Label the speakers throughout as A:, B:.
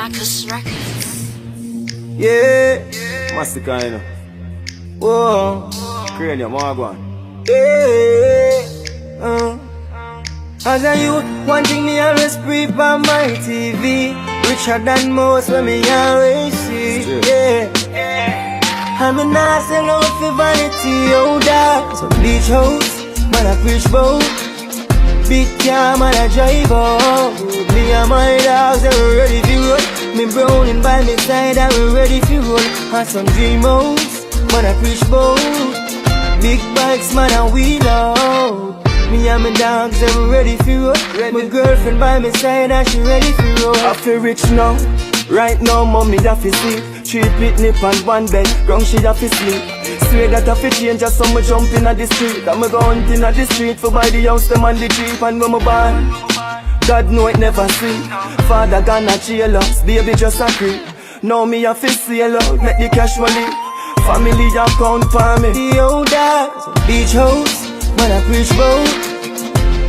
A: Marcus Records.
B: Yeah, Masicka, you know. Whoa, Kranium, Wagwan. Yeah, as a youth, one thing me always pre on my TV. Richer than most when me always see. Yeah, I'm a nice and out for vanity, oh dog. So beach house, man I preach bout. Big car, man I drive out. Me and my dogs, they were ready to roll. Me browning by me side, I was ready to roll. And some dream house, man I preach bout. Big bikes, man I wheel out. Me and my dogs, they were ready to roll. My girlfriend by my side, and she ready to roll. I feel rich now, right now mommy have to sleep. 3 picnic and 1 bed, ground she have to sleep. Swear that I fi change just so me jump in at the street. And me go hunting at the street for buy the house, them and the jeep. And when me born, God know it never see. Father gonna jail us, baby just a creep. Now me have to sail out, make the cash money. Family account for me. The old dogs, beach house, man I preach bout.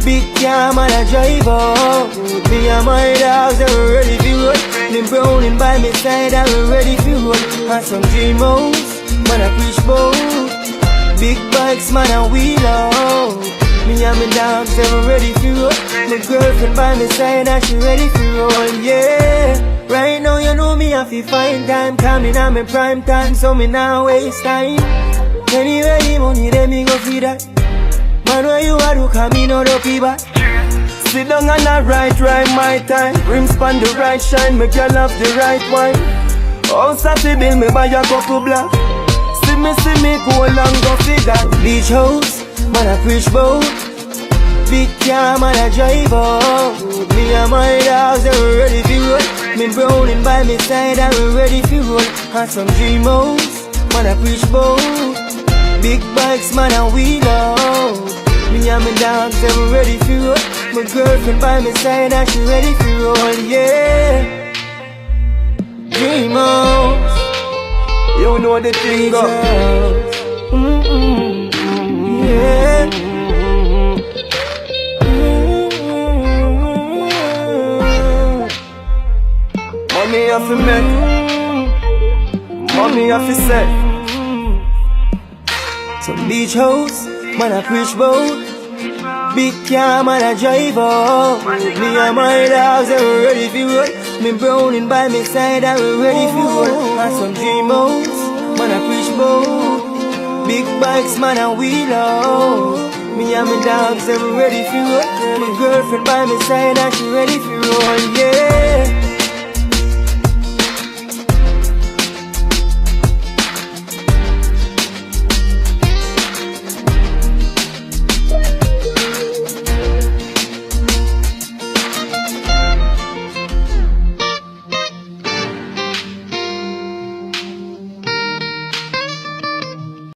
B: Big car, man I drive out. Me and my dogs, they were ready to roll. Them browning by my side, I was ready to roll. And some dream house, man I preach bout. Big bikes, man I wheel out. Me and my dogs, they were ready to roll. My girlfriend by my side, and she ready to roll. Yeah, right now you know me have to find time. Coming on my prime time, so me now waste time. Anyway the money, then me go feed that. Man, where you are, do come in or do back. Sit down and I ride my time. Rims span the right shine, make girl have the right wine. House at the bill, me buy a couple black. See me, go along, go feed that. Beach house, man I preach bout. Big car, man I drive out. Me and my dogs, they were ready to roll. Me browning by my side, I was ready to roll. And some dream house, man I preach bout. Big bikes, man I wheel out. Me and my dogs, they were ready to roll. My girlfriend by my side, and she ready to roll. Yeah, dream house, you know the thing go. Yeah. Money have to make, money have to set. Some beach house, man I preach bout. Big car, man I drive out. Me and my dogs, they were ready to roll. Me browning by my side, I was ready to roll. And some dream house, man I preach bout. Big bikes, man I wheel out. Me and my dogs, they were ready to roll. My girlfriend by my side, and she ready to roll. Yeah.